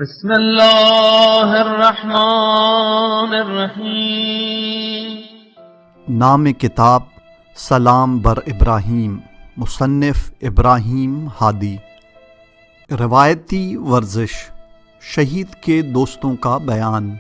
بسم اللہ الرحمن الرحیم۔ نام کتاب سلام بر ابراہیم، مصنف ابراہیم ہادی۔ روایتی ورزش، شہید کے دوستوں کا بیان۔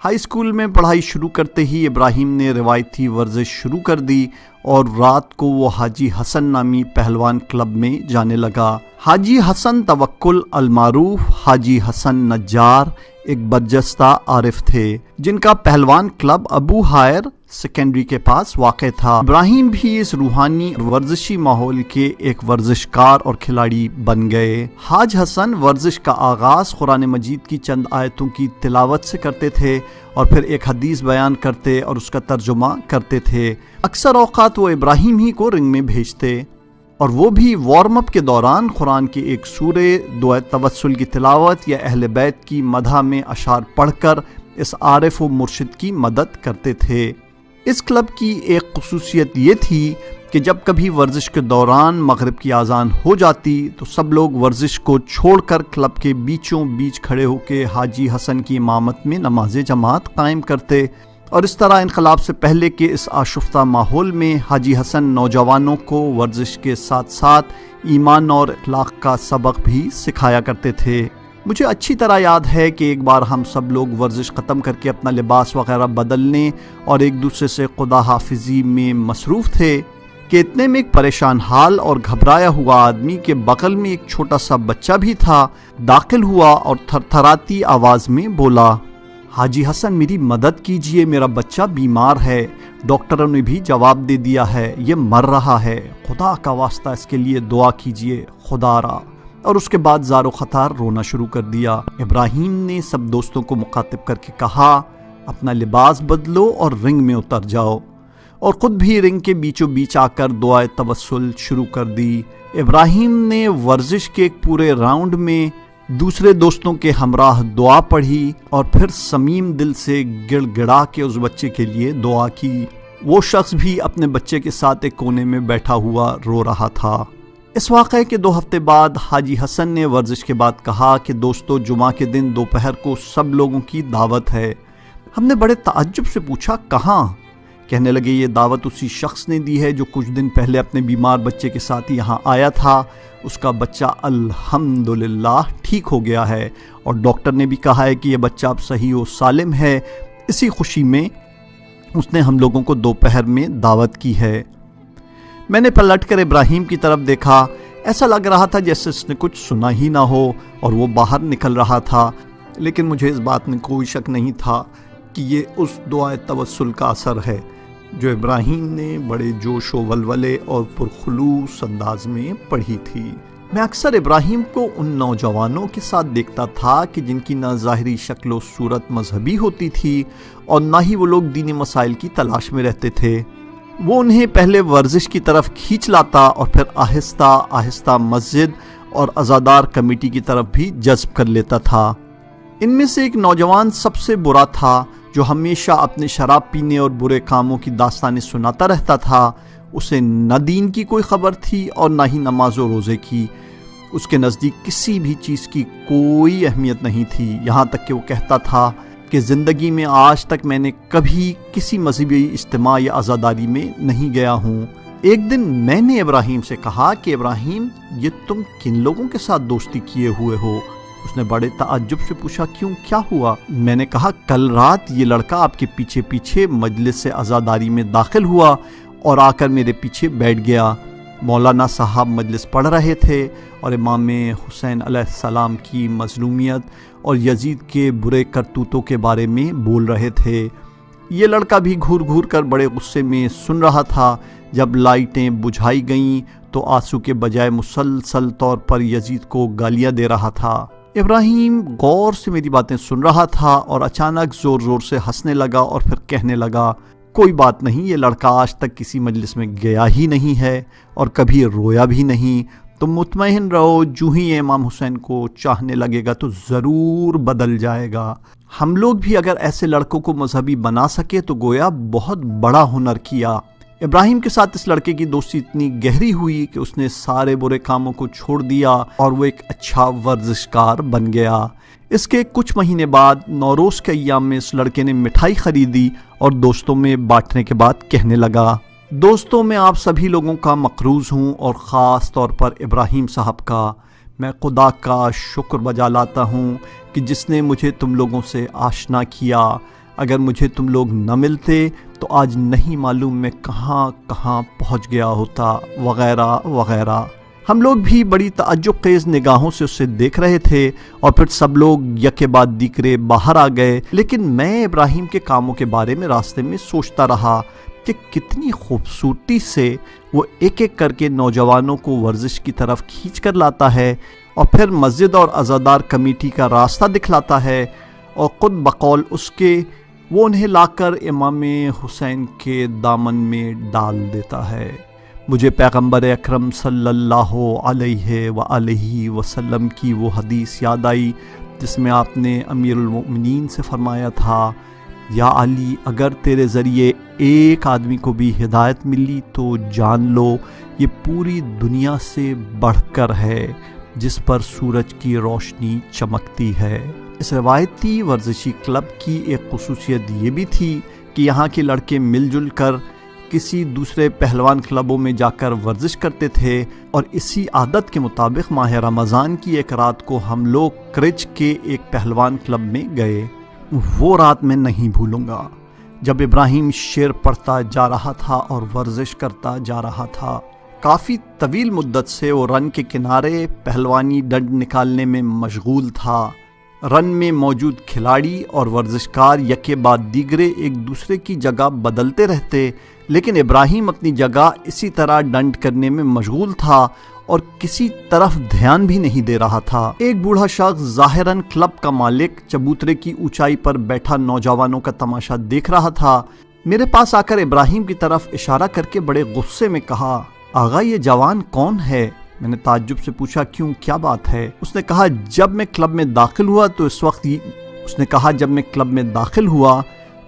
ہائی اسکول میں پڑھائی شروع کرتے ہی ابراہیم نے روایتی ورزش شروع کر دی اور رات کو وہ حاجی حسن نامی پہلوان کلب میں جانے لگا۔ حاجی حسن توکل المعروف حاجی حسن نجار ایک برجستہ عارف تھے جن کا پہلوان کلب ابو ہائر سیکنڈری کے پاس واقع تھا۔ ابراہیم بھی اس روحانی ورزشی ماحول کے ایک ورزشکار اور کھلاڑی بن گئے۔ حاج حسن ورزش کا آغاز قرآن مجید کی چند آیتوں کی تلاوت سے کرتے تھے اور پھر ایک حدیث بیان کرتے اور اس کا ترجمہ کرتے تھے۔ اکثر اوقات وہ ابراہیم ہی کو رنگ میں بھیجتے اور وہ بھی وارم اپ کے دوران قرآن کی ایک سورہ، دعائے توسل کی تلاوت یا اہل بیت کی مدح میں اشعار پڑھ کر اس عارف و مرشد کی مدد کرتے تھے۔ اس کلب کی ایک خصوصیت یہ تھی کہ جب کبھی ورزش کے دوران مغرب کی اذان ہو جاتی تو سب لوگ ورزش کو چھوڑ کر کلب کے بیچوں بیچ کھڑے ہو کے حاجی حسن کی امامت میں نماز جماعت قائم کرتے، اور اس طرح انقلاب سے پہلے کے اس آشفتہ ماحول میں حاجی حسن نوجوانوں کو ورزش کے ساتھ ساتھ ایمان اور اخلاق کا سبق بھی سکھایا کرتے تھے۔ مجھے اچھی طرح یاد ہے کہ ایک بار ہم سب لوگ ورزش ختم کر کے اپنا لباس وغیرہ بدلنے اور ایک دوسرے سے خدا حافظی میں مصروف تھے کہ اتنے میں ایک پریشان حال اور گھبرایا ہوا آدمی کے بغل میں ایک چھوٹا سا بچہ بھی تھا داخل ہوا اور تھرتھراتی آواز میں بولا، حاجی حسن میری مدد کیجئے، میرا بچہ بیمار ہے، ڈاکٹروں نے بھی جواب دے دیا ہے یہ مر رہا ہے، خدا کا واسطہ اس کے لیے دعا کیجئے خدا را۔ اور اس کے بعد زار و خطار رونا شروع کر دیا۔ ابراہیم نے سب دوستوں کو مخاطب کر کے کہا، اپنا لباس بدلو اور رنگ میں اتر جاؤ، اور خود بھی رنگ کے بیچوں بیچ آ کر دعائے توسل شروع کر دی۔ ابراہیم نے ورزش کے ایک پورے راؤنڈ میں دوسرے دوستوں کے ہمراہ دعا پڑھی اور پھر صمیم دل سے گڑ گڑا کے اس بچے کے لیے دعا کی۔ وہ شخص بھی اپنے بچے کے ساتھ ایک کونے میں بیٹھا ہوا رو رہا تھا۔ اس واقعے کے 2 ہفتے بعد حاجی حسن نے ورزش کے بعد کہا کہ دوستو، جمعہ کے دن دوپہر کو سب لوگوں کی دعوت ہے۔ ہم نے بڑے تعجب سے پوچھا، کہاں؟ کہنے لگے یہ دعوت اسی شخص نے دی ہے جو کچھ دن پہلے اپنے بیمار بچے کے ساتھ یہاں آیا تھا۔ اس کا بچہ الحمدللہ ٹھیک ہو گیا ہے اور ڈاکٹر نے بھی کہا ہے کہ یہ بچہ اب صحیح و سالم ہے۔ اسی خوشی میں اس نے ہم لوگوں کو دوپہر میں دعوت کی ہے۔ میں نے پلٹ کر ابراہیم کی طرف دیکھا، ایسا لگ رہا تھا جیسے اس نے کچھ سنا ہی نہ ہو اور وہ باہر نکل رہا تھا، لیکن مجھے اس بات میں کوئی شک نہیں تھا کہ یہ اس دعائے توسل کا اثر ہے جو ابراہیم نے بڑے جوش و ولولے اور پرخلوص انداز میں پڑھی تھی۔ میں اکثر ابراہیم کو ان نوجوانوں کے ساتھ دیکھتا تھا کہ جن کی نہ ظاہری شکل و صورت مذہبی ہوتی تھی اور نہ ہی وہ لوگ دینی مسائل کی تلاش میں رہتے تھے۔ وہ انہیں پہلے ورزش کی طرف کھینچ لاتا اور پھر آہستہ آہستہ مسجد اور عزادار کمیٹی کی طرف بھی جذب کر لیتا تھا۔ ان میں سے ایک نوجوان سب سے برا تھا جو ہمیشہ اپنے شراب پینے اور برے کاموں کی داستانیں سناتا رہتا تھا۔ اسے نہ دین کی کوئی خبر تھی اور نہ ہی نماز و روزے کی۔ اس کے نزدیک کسی بھی چیز کی کوئی اہمیت نہیں تھی، یہاں تک کہ وہ کہتا تھا کہ زندگی میں آج تک میں نے کبھی کسی مذہبی اجتماع یا عزاداری میں نہیں گیا ہوں۔ ایک دن میں نے ابراہیم سے کہا کہ ابراہیم، یہ تم کن لوگوں کے ساتھ دوستی کیے ہوئے ہو؟ اس نے بڑے تعجب سے پوچھا، کیوں، کیا ہوا؟ میں نے کہا، کل رات یہ لڑکا آپ کے پیچھے پیچھے مجلس عزاداری میں داخل ہوا اور آ کر میرے پیچھے بیٹھ گیا۔ مولانا صاحب مجلس پڑھ رہے تھے اور امام حسین علیہ السلام کی مظلومیت اور یزید کے برے کرتوتوں کے بارے میں بول رہے تھے۔ یہ لڑکا بھی گھور گھور کر بڑے غصے میں سن رہا تھا۔ جب لائٹیں بجھائی گئیں تو آنسو کے بجائے مسلسل طور پر یزید کو گالیاں دے رہا تھا۔ ابراہیم غور سے میری باتیں سن رہا تھا اور اچانک زور زور سے ہنسنے لگا اور پھر کہنے لگا، کوئی بات نہیں، یہ لڑکا آج تک کسی مجلس میں گیا ہی نہیں ہے اور کبھی رویا بھی نہیں، تم مطمئن رہو، جو ہی امام حسین کو چاہنے لگے گا تو ضرور بدل جائے گا۔ ہم لوگ بھی اگر ایسے لڑکوں کو مذہبی بنا سکے تو گویا بہت بڑا ہنر کیا۔ ابراہیم کے ساتھ اس لڑکے کی دوستی اتنی گہری ہوئی کہ اس نے سارے برے کاموں کو چھوڑ دیا اور وہ ایک اچھا ورزشکار بن گیا۔ اس کے کچھ مہینے بعد نوروز کے ایام میں اس لڑکے نے مٹھائی خریدی اور دوستوں میں بانٹنے کے بعد کہنے لگا، دوستوں میں آپ سبھی لوگوں کا مقروض ہوں اور خاص طور پر ابراہیم صاحب کا۔ میں خدا کا شکر بجا لاتا ہوں کہ جس نے مجھے تم لوگوں سے آشنا کیا۔ اگر مجھے تم لوگ نہ ملتے تو آج نہیں معلوم میں کہاں کہاں پہنچ گیا ہوتا، وغیرہ وغیرہ۔ ہم لوگ بھی بڑی تعجب خیز نگاہوں سے اسے دیکھ رہے تھے اور پھر سب لوگ یکے بعد دیگرے باہر آ گئے، لیکن میں ابراہیم کے کاموں کے بارے میں راستے میں سوچتا رہا کہ کتنی خوبصورتی سے وہ ایک ایک کر کے نوجوانوں کو ورزش کی طرف کھینچ کر لاتا ہے اور پھر مسجد اور عزادار کمیٹی کا راستہ دکھلاتا ہے، اور خود بقول اس کے وہ انہیں لا کر امام حسین کے دامن میں ڈال دیتا ہے۔ مجھے پیغمبر اکرم صلی اللہ علیہ وآلہ وسلم کی وہ حدیث یاد آئی جس میں آپ نے امیر المؤمنین سے فرمایا تھا، یا علی، اگر تیرے ذریعے ایک آدمی کو بھی ہدایت ملی تو جان لو یہ پوری دنیا سے بڑھ کر ہے جس پر سورج کی روشنی چمکتی ہے۔ اس روایتی ورزشی کلب کی ایک خصوصیت یہ بھی تھی کہ یہاں کے لڑکے مل جل کر کسی دوسرے پہلوان کلبوں میں جا کر ورزش کرتے تھے، اور اسی عادت کے مطابق ماہ رمضان کی ایک رات کو ہم لوگ کرچ کے ایک پہلوان کلب میں گئے۔ وہ رات میں نہیں بھولوں گا جب ابراہیم شعر پڑھتا جا رہا تھا اور ورزش کرتا جا رہا تھا۔ کافی طویل مدت سے وہ رن کے کنارے پہلوانی ڈنڈ نکالنے میں مشغول تھا۔ رن میں موجود کھلاڑی اور ورزشکار یکے بعد دیگرے ایک دوسرے کی جگہ بدلتے رہتے، لیکن ابراہیم اپنی جگہ اسی طرح ڈنڈ کرنے میں مشغول تھا اور کسی طرف دھیان بھی نہیں دے رہا تھا۔ ایک بوڑھا شخص ظاہراً کلب کا مالک چبوترے کی اونچائی پر بیٹھا نوجوانوں کا تماشا دیکھ رہا تھا، میرے پاس آ کر ابراہیم کی طرف اشارہ کر کے بڑے غصے میں کہا، آغا یہ جوان کون ہے؟ میں نے تعجب سے پوچھا، کیوں، کیا بات ہے؟ اس نے کہا جب میں کلب میں داخل ہوا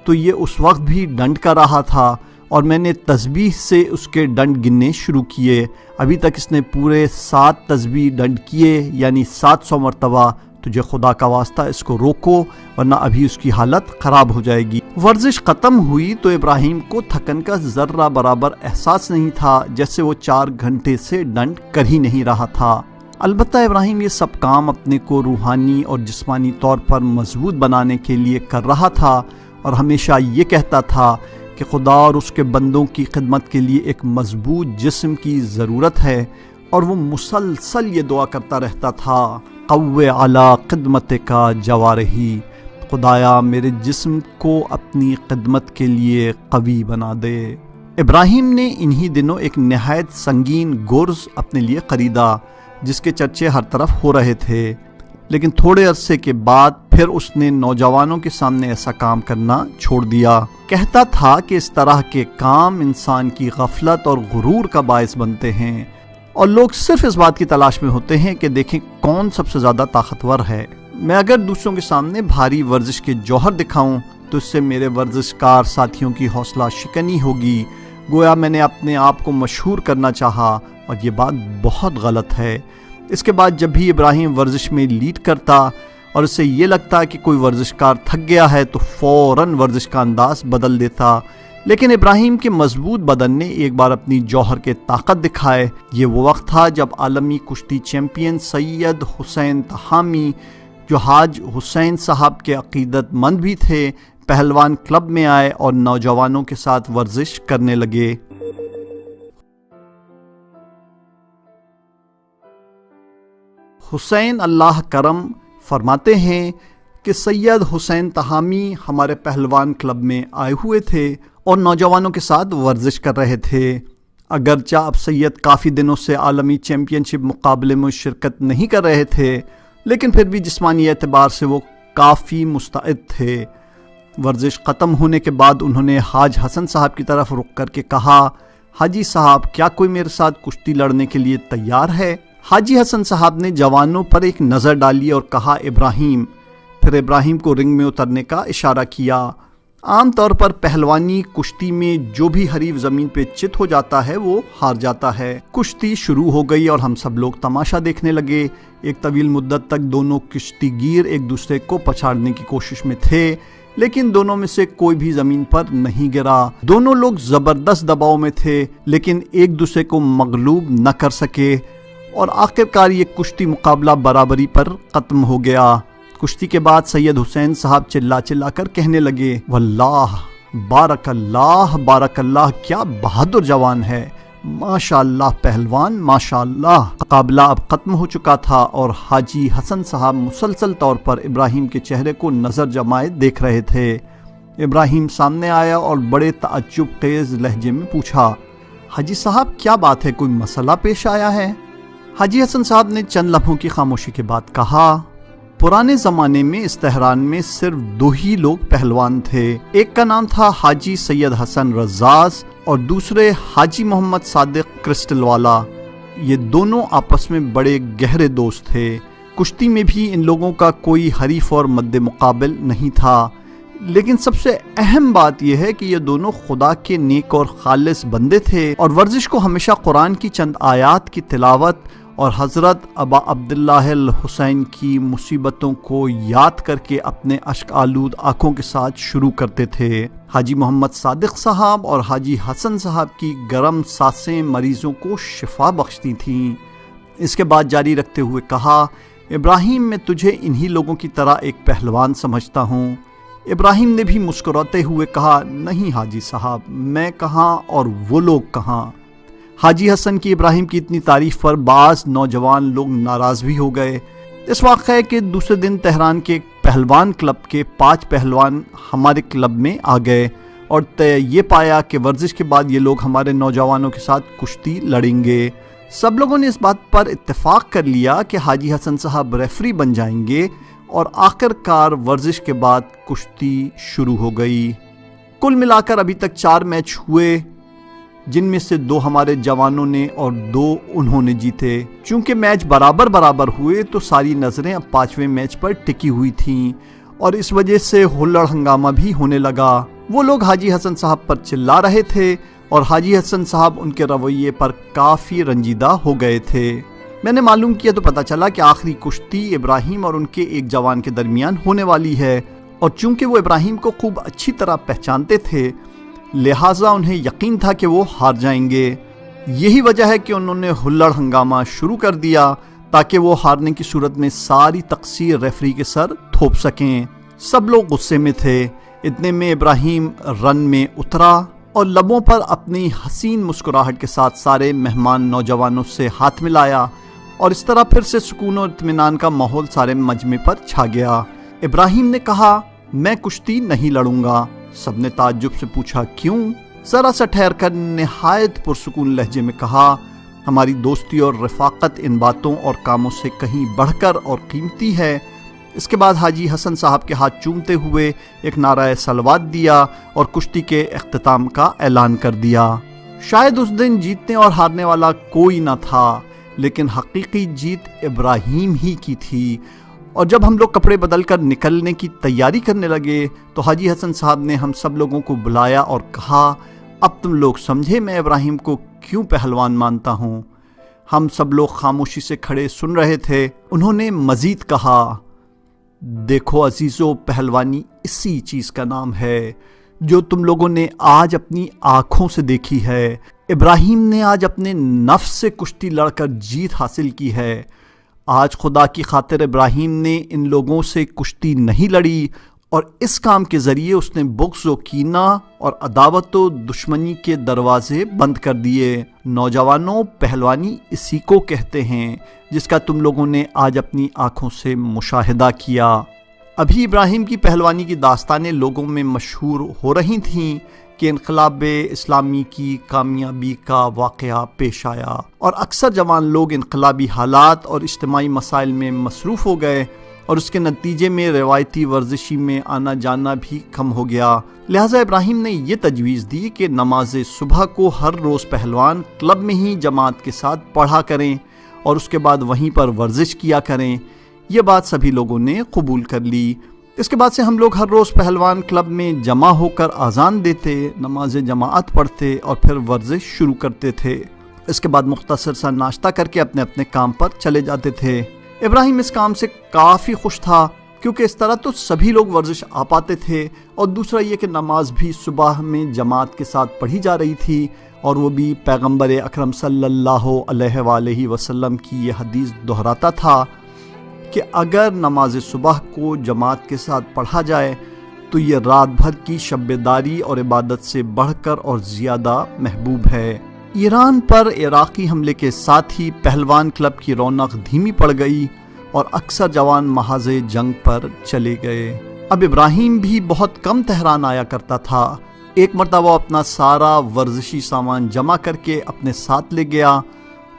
تو یہ اس وقت بھی ڈنڈ کر رہا تھا اور میں نے تسبیح سے اس کے ڈنڈ گننے شروع کیے۔ ابھی تک اس نے پورے 7 تسبیح ڈنڈ کیے، یعنی 700 مرتبہ۔ تجھے خدا کا واسطہ اس کو روکو ورنہ ابھی اس کی حالت خراب ہو جائے گی۔ ورزش ختم ہوئی تو ابراہیم کو تھکن کا ذرہ برابر احساس نہیں تھا، جیسے وہ 4 گھنٹے سے ڈنڈ کر ہی نہیں رہا تھا۔ البتہ ابراہیم یہ سب کام اپنے کو روحانی اور جسمانی طور پر مضبوط بنانے کے لیے کر رہا تھا، اور ہمیشہ یہ کہتا تھا کہ خدا اور اس کے بندوں کی خدمت کے لیے ایک مضبوط جسم کی ضرورت ہے، اور وہ مسلسل یہ دعا کرتا رہتا تھا، قوّ علی خدمتک جوارحی، خدایا میرے جسم کو اپنی خدمت کے لیے قوی بنا دے۔ ابراہیم نے انہی دنوں ایک نہایت سنگین گرز اپنے لیے خریدا جس کے چرچے ہر طرف ہو رہے تھے، لیکن تھوڑے عرصے کے بعد پھر اس نے نوجوانوں کے سامنے ایسا کام کرنا چھوڑ دیا۔ کہتا تھا کہ اس طرح کے کام انسان کی غفلت اور غرور کا باعث بنتے ہیں، اور لوگ صرف اس بات کی تلاش میں ہوتے ہیں کہ دیکھیں کون سب سے زیادہ طاقتور ہے۔ میں اگر دوسروں کے سامنے بھاری ورزش کے جوہر دکھاؤں تو اس سے میرے ورزشکار ساتھیوں کی حوصلہ شکنی ہوگی، گویا میں نے اپنے آپ کو مشہور کرنا چاہا، اور یہ بات بہت غلط ہے۔ اس کے بعد جب بھی ابراہیم ورزش میں لیڈ کرتا اور اسے یہ لگتا کہ کوئی ورزشکار تھک گیا ہے تو فوراً ورزش کا انداز بدل دیتا، لیکن ابراہیم کے مضبوط بدن نے ایک بار اپنی جوہر کے طاقت دکھائے۔ یہ وہ وقت تھا جب عالمی کشتی چیمپئن سید حسین تہامی، جو حاج حسین صاحب کے عقیدت مند بھی تھے، پہلوان کلب میں آئے اور نوجوانوں کے ساتھ ورزش کرنے لگے۔ حسین اللہ کرم فرماتے ہیں کہ سید حسین تہامی ہمارے پہلوان کلب میں آئے ہوئے تھے اور نوجوانوں کے ساتھ ورزش کر رہے تھے۔ اگرچہ اب سید کافی دنوں سے عالمی چیمپئن شپ مقابلے میں شرکت نہیں کر رہے تھے، لیکن پھر بھی جسمانی اعتبار سے وہ کافی مستعد تھے۔ ورزش ختم ہونے کے بعد انہوں نے حاج حسن صاحب کی طرف رخ کر کے کہا، حاجی صاحب کیا کوئی میرے ساتھ کشتی لڑنے کے لیے تیار ہے؟ حاجی حسن صاحب نے جوانوں پر ایک نظر ڈالی اور کہا ابراہیم، پھر ابراہیم کو رنگ میں اترنے کا اشارہ کیا۔ عام طور پر پہلوانی کشتی میں جو بھی حریف زمین پہ چت ہو جاتا ہے وہ ہار جاتا ہے۔ کشتی شروع ہو گئی اور ہم سب لوگ تماشا دیکھنے لگے۔ ایک طویل مدت تک دونوں کشتی گیر ایک دوسرے کو پچھاڑنے کی کوشش میں تھے، لیکن دونوں میں سے کوئی بھی زمین پر نہیں گرا۔ دونوں لوگ زبردست دباؤ میں تھے لیکن ایک دوسرے کو مغلوب نہ کر سکے، اور آخرکار یہ کشتی مقابلہ برابری پر ختم ہو گیا۔ کشتی کے بعد سید حسین صاحب چلا چلا کر کہنے لگے، واللہ بارک اللہ، کیا بہادر جوان ہے، ماشاء اللہ پہلوان، ماشاء اللہ۔ مقابلہ اب ختم ہو چکا تھا اور حاجی حسن صاحب مسلسل طور پر ابراہیم کے چہرے کو نظر جمائے دیکھ رہے تھے۔ ابراہیم سامنے آیا اور بڑے تعجب خیز لہجے میں پوچھا، حاجی صاحب کیا بات ہے، کوئی مسئلہ پیش آیا ہے؟ حاجی حسن صاحب نے چند لمحوں کی خاموشی کے بعد کہا، پرانے زمانے میں اس تہران میں صرف دو ہی لوگ پہلوان تھے، ایک کا نام تھا حاجی سید حسن رزاز اور دوسرے حاجی محمد صادق کرسٹل والا۔ یہ دونوں آپس میں بڑے گہرے دوست تھے۔ کشتی میں بھی ان لوگوں کا کوئی حریف اور مد مقابل نہیں تھا، لیکن سب سے اہم بات یہ ہے کہ یہ دونوں خدا کے نیک اور خالص بندے تھے اور ورزش کو ہمیشہ قرآن کی چند آیات کی تلاوت اور حضرت ابا عبداللہ الحسین کی مصیبتوں کو یاد کر کے اپنے اشک آلود آنکھوں کے ساتھ شروع کرتے تھے۔ حاجی محمد صادق صاحب اور حاجی حسن صاحب کی گرم سانسیں مریضوں کو شفا بخشتی تھیں۔ اس کے بعد جاری رکھتے ہوئے کہا، ابراہیم میں تجھے انہی لوگوں کی طرح ایک پہلوان سمجھتا ہوں۔ ابراہیم نے بھی مسکراتے ہوئے کہا، نہیں حاجی صاحب، میں کہاں اور وہ لوگ کہاں۔ حاجی حسن کی ابراہیم کی اتنی تعریف پر بعض نوجوان لوگ ناراض بھی ہو گئے۔ اس واقعے کے دوسرے دن تہران کے پہلوان کلب کے 5 پہلوان ہمارے کلب میں آ گئے اور یہ پایا کہ ورزش کے بعد یہ لوگ ہمارے نوجوانوں کے ساتھ کشتی لڑیں گے۔ سب لوگوں نے اس بات پر اتفاق کر لیا کہ حاجی حسن صاحب ریفری بن جائیں گے اور آخر کار ورزش کے بعد کشتی شروع ہو گئی۔ کل ملا کر ابھی تک 4 میچ ہوئے، جن میں سے 2 ہمارے جوانوں نے اور 2 انہوں نے جیتے۔ چونکہ میچ برابر ہوئے تو ساری نظریں اب 5ویں میچ پر ٹکی ہوئی تھیں اور اس وجہ سے ہلڑ ہنگامہ بھی ہونے لگا۔ وہ لوگ حاجی حسن صاحب پر چلا رہے تھے اور حاجی حسن صاحب ان کے رویے پر کافی رنجیدہ ہو گئے تھے۔ میں نے معلوم کیا تو پتہ چلا کہ آخری کشتی ابراہیم اور ان کے ایک جوان کے درمیان ہونے والی ہے، اور چونکہ وہ ابراہیم کو خوب اچھی طرح پہچانتے تھے لہٰذا انہیں یقین تھا کہ وہ ہار جائیں گے۔ یہی وجہ ہے کہ انہوں نے ہلڑ ہنگامہ شروع کر دیا تاکہ وہ ہارنے کی صورت میں ساری تقصیر ریفری کے سر تھوپ سکیں۔ سب لوگ غصے میں تھے۔ اتنے میں ابراہیم رن میں اترا اور لبوں پر اپنی حسین مسکراہٹ کے ساتھ سارے مہمان نوجوانوں سے ہاتھ ملایا، اور اس طرح پھر سے سکون اور اطمینان کا ماحول سارے مجمع پر چھا گیا۔ ابراہیم نے کہا، میں کشتی نہیں لڑوں گا۔ سب نے تعجب سے پوچھا، کیوں؟ ذرا سا ٹھہر کر نہایت پرسکون لہجے میں کہا، ہماری دوستی اور رفاقت ان باتوں اور کاموں سے کہیں بڑھ کر اور قیمتی ہے۔ اس کے بعد حاجی حسن صاحب کے ہاتھ چومتے ہوئے ایک نعرہ صلوات دیا اور کشتی کے اختتام کا اعلان کر دیا۔ شاید اس دن جیتنے اور ہارنے والا کوئی نہ تھا، لیکن حقیقی جیت ابراہیم ہی کی تھی۔ اور جب ہم لوگ کپڑے بدل کر نکلنے کی تیاری کرنے لگے تو حاجی حسن صاحب نے ہم سب لوگوں کو بلایا اور کہا، اب تم لوگ سمجھے میں ابراہیم کو کیوں پہلوان مانتا ہوں۔ ہم سب لوگ خاموشی سے کھڑے سن رہے تھے۔ انہوں نے مزید کہا، دیکھو عزیزو، پہلوانی اسی چیز کا نام ہے جو تم لوگوں نے آج اپنی آنکھوں سے دیکھی ہے۔ ابراہیم نے آج اپنے نفس سے کشتی لڑ کر جیت حاصل کی ہے۔ آج خدا کی خاطر ابراہیم نے ان لوگوں سے کشتی نہیں لڑی اور اس کام کے ذریعے اس نے بغض و کینہ اور عداوت و دشمنی کے دروازے بند کر دیے۔ نوجوانوں، پہلوانی اسی کو کہتے ہیں جس کا تم لوگوں نے آج اپنی آنکھوں سے مشاہدہ کیا۔ ابھی ابراہیم کی پہلوانی کی داستانیں لوگوں میں مشہور ہو رہی تھیں کہ انقلاب اسلامی کی کامیابی کا واقعہ پیش آیا اور اکثر جوان لوگ انقلابی حالات اور اجتماعی مسائل میں مصروف ہو گئے اور اس کے نتیجے میں روایتی ورزشی میں آنا جانا بھی کم ہو گیا۔ لہٰذا ابراہیم نے یہ تجویز دی کہ نماز صبح کو ہر روز پہلوان کلب میں ہی جماعت کے ساتھ پڑھا کریں اور اس کے بعد وہیں پر ورزش کیا کریں۔ یہ بات سبھی لوگوں نے قبول کر لی۔ اس کے بعد سے ہم لوگ ہر روز پہلوان کلب میں جمع ہو کر اذان دیتے، نماز جماعت پڑھتے اور پھر ورزش شروع کرتے تھے۔ اس کے بعد مختصر سا ناشتہ کر کے اپنے اپنے کام پر چلے جاتے تھے۔ ابراہیم اس کام سے کافی خوش تھا، کیونکہ اس طرح تو سبھی لوگ ورزش آ پاتے تھے، اور دوسرا یہ کہ نماز بھی صبح میں جماعت کے ساتھ پڑھی جا رہی تھی، اور وہ بھی پیغمبر اکرم صلی اللہ علیہ وآلہ وسلم کی یہ حدیث دہراتا تھا کہ اگر نماز صبح کو جماعت کے ساتھ پڑھا جائے تو یہ رات بھر کی شب بیداری اور عبادت سے بڑھ کر اور زیادہ محبوب ہے۔ ایران پر عراقی حملے کے ساتھ ہی پہلوان کلب کی رونق دھیمی پڑ گئی اور اکثر جوان محاذ جنگ پر چلے گئے۔ اب ابراہیم بھی بہت کم تہران آیا کرتا تھا۔ ایک مرتبہ وہ اپنا سارا ورزشی سامان جمع کر کے اپنے ساتھ لے گیا،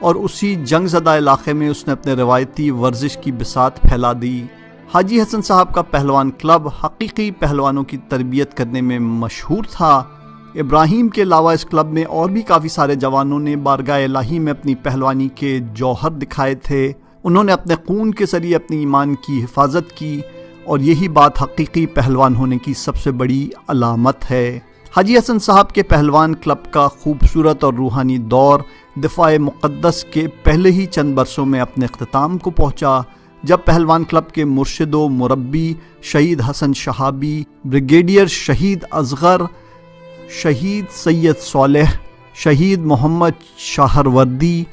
اور اسی جنگ زدہ علاقے میں اس نے اپنے روایتی ورزش کی بساط پھیلا دی۔ حاجی حسن صاحب کا پہلوان کلب حقیقی پہلوانوں کی تربیت کرنے میں مشہور تھا۔ ابراہیم کے علاوہ اس کلب میں اور بھی کافی سارے جوانوں نے بارگاہ الہی میں اپنی پہلوانی کے جوہر دکھائے تھے۔ انہوں نے اپنے خون کے ذریعے اپنی ایمان کی حفاظت کی، اور یہی بات حقیقی پہلوان ہونے کی سب سے بڑی علامت ہے۔ حاجی حسن صاحب کے پہلوان کلب کا خوبصورت اور روحانی دور دفاع مقدس کے پہلے ہی چند برسوں میں اپنے اختتام کو پہنچا، جب پہلوان کلب کے مرشد و مربی شہید حسن شہابی، بریگیڈیئر شہید اصغر، شہید سید صالح، شہید محمد شاہروردی،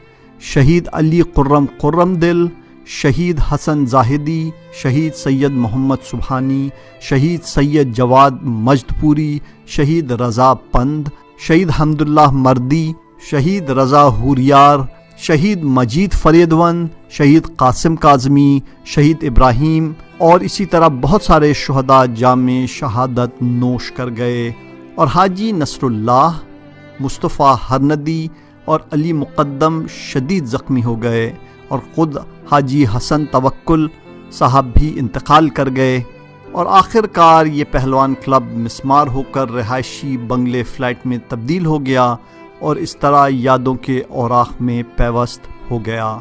شہید علی قرم دل، شہید حسن زاہدی، شہید سید محمد سبحانی، شہید سید جواد مجد پوری، شہید رضا پند، شہید حمداللہ مردی، شہید رضا ہوریار، شہید مجید فریدون، شہید قاسم کاظمی، شہید ابراہیم، اور اسی طرح بہت سارے شہداء جام شہادت نوش کر گئے، اور حاجی نصر اللہ، مصطفیٰ ہرندی اور علی مقدم شدید زخمی ہو گئے، اور خود حاجی حسن توکل صاحب بھی انتقال کر گئے، اور آخر کار یہ پہلوان کلب مسمار ہو کر رہائشی بنگلے فلیٹ میں تبدیل ہو گیا، اور اس طرح یادوں کے اوراق میں پیوست ہو گیا۔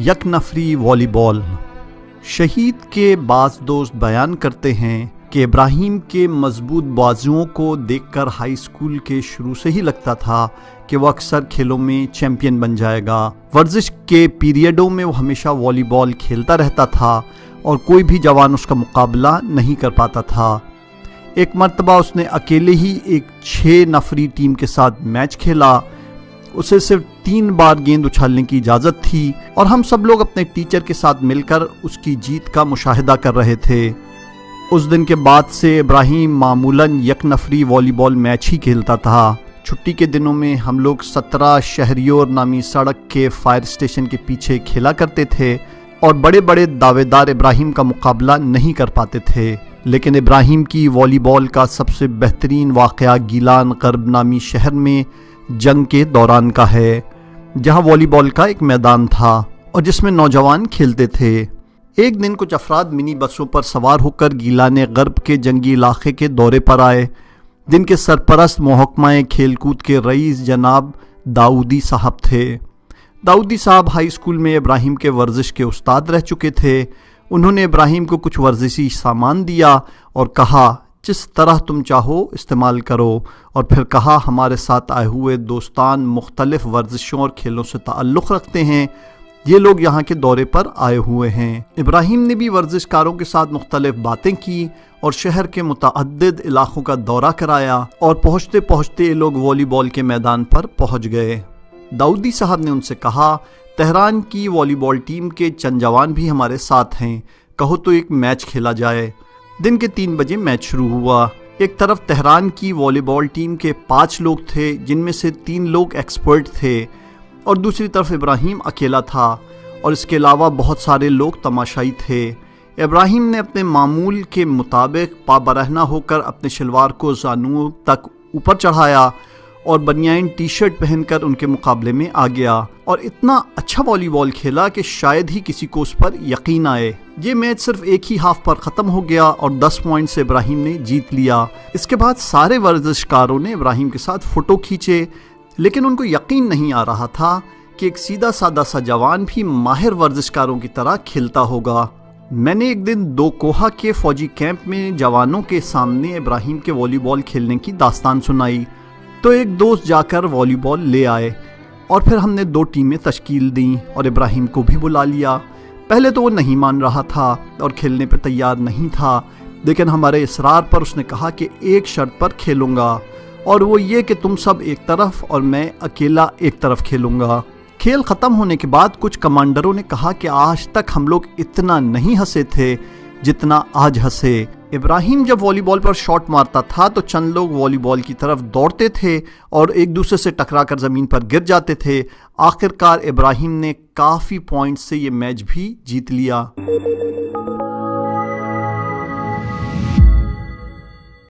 یک نفری والی بال۔ شہید کے بعض دوست بیان کرتے ہیں کہ ابراہیم کے مضبوط بازوؤں کو دیکھ کر ہائی اسکول کے شروع سے ہی لگتا تھا کہ وہ اکثر کھیلوں میں چیمپئن بن جائے گا۔ ورزش کے پیریڈوں میں وہ ہمیشہ والی بال کھیلتا رہتا تھا، اور کوئی بھی جوان اس کا مقابلہ نہیں کر پاتا تھا۔ ایک مرتبہ اس نے اکیلے ہی ایک 6 نفری ٹیم کے ساتھ میچ کھیلا۔ اسے صرف 3 بار گیند اچھالنے کی اجازت تھی، اور ہم سب لوگ اپنے ٹیچر کے ساتھ مل کر اس کی جیت کا مشاہدہ کر رہے تھے۔ اس دن کے بعد سے ابراہیم معمولاً یک نفری والی بال میچ ہی کھیلتا تھا۔ چھٹی کے دنوں میں ہم لوگ 17 شہریور نامی سڑک کے فائر اسٹیشن کے پیچھے کھیلا کرتے تھے، اور بڑے بڑے دعوے دار ابراہیم کا مقابلہ نہیں کر پاتے تھے، لیکن ابراہیم کی والی بال کا سب سے بہترین واقعہ گیلان غرب نامی شہر میں جنگ کے دوران کا ہے، جہاں والی بال کا ایک میدان تھا اور جس میں نوجوان کھیلتے تھے۔ ایک دن کچھ افراد منی بسوں پر سوار ہو کر گیلان غرب کے جنگی علاقے کے دورے پر آئے، جن کے سرپرست محکمہ کھیل کود کے رئیس جناب داؤدی صاحب تھے۔ داؤدی صاحب ہائی اسکول میں ابراہیم کے ورزش کے استاد رہ چکے تھے۔ انہوں نے ابراہیم کو کچھ ورزشی سامان دیا اور کہا جس طرح تم چاہو استعمال کرو، اور پھر کہا ہمارے ساتھ آئے ہوئے دوستان مختلف ورزشوں اور کھیلوں سے تعلق رکھتے ہیں، یہ لوگ یہاں کے دورے پر آئے ہوئے ہیں۔ ابراہیم نے بھی ورزش کاروں کے ساتھ مختلف باتیں کی اور شہر کے متعدد علاقوں کا دورہ کرایا، اور پہنچتے پہنچتے یہ لوگ والی بال کے میدان پر پہنچ گئے۔ داؤدی صاحب نے ان سے کہا تہران کی والی بال ٹیم کے چند جوان بھی ہمارے ساتھ ہیں، کہو تو ایک میچ کھیلا جائے۔ دن کے 3 بجے میچ شروع ہوا۔ ایک طرف تہران کی والی بال ٹیم کے 5 لوگ تھے، جن میں سے 3 لوگ ایکسپرٹ تھے، اور دوسری طرف ابراہیم اکیلا تھا، اور اس کے علاوہ بہت سارے لوگ تماشائی تھے۔ ابراہیم نے اپنے معمول کے مطابق پا برہنہ ہو کر اپنے شلوار کو زانوؤں تک اوپر چڑھایا اور بنیان ٹی شرٹ پہن کر ان کے مقابلے میں آ گیا، اور اتنا اچھا والی بال کھیلا کہ شاید ہی کسی کو اس پر یقین آئے۔ یہ میچ صرف ایک ہی ہاف پر ختم ہو گیا اور 10 پوائنٹ سے ابراہیم نے جیت لیا۔ اس کے بعد سارے ورزشکاروں نے ابراہیم کے ساتھ فوٹو کھینچے، لیکن ان کو یقین نہیں آ رہا تھا کہ ایک سیدھا سادہ سا جوان بھی ماہر ورزشکاروں کی طرح کھیلتا ہوگا۔ میں نے ایک دن دو کوہا کے فوجی کیمپ میں جوانوں کے سامنے ابراہیم کے والی بال کھیلنے کی داستان سنائی تو ایک دوست جا کر والی بال لے آئے اور پھر ہم نے 2 ٹیمیں تشکیل دیں اور ابراہیم کو بھی بلا لیا۔ پہلے تو وہ نہیں مان رہا تھا اور کھیلنے پہ تیار نہیں تھا، لیکن ہمارے اصرار پر اس نے کہا کہ ایک شرط پر کھیلوں گا، اور وہ یہ کہ تم سب ایک طرف اور میں اکیلا ایک طرف کھیلوں گا۔ کھیل ختم ہونے کے بعد کچھ کمانڈروں نے کہا کہ آج تک ہم لوگ اتنا نہیں ہنسے تھے جتنا آج ہنسے۔ ابراہیم جب والی بال پر شاٹ مارتا تھا تو چند لوگ والی بال کی طرف دوڑتے تھے اور ایک دوسرے سے ٹکرا کر زمین پر گر جاتے تھے۔ آخر کار ابراہیم نے کافی پوائنٹ سے یہ میچ بھی جیت لیا۔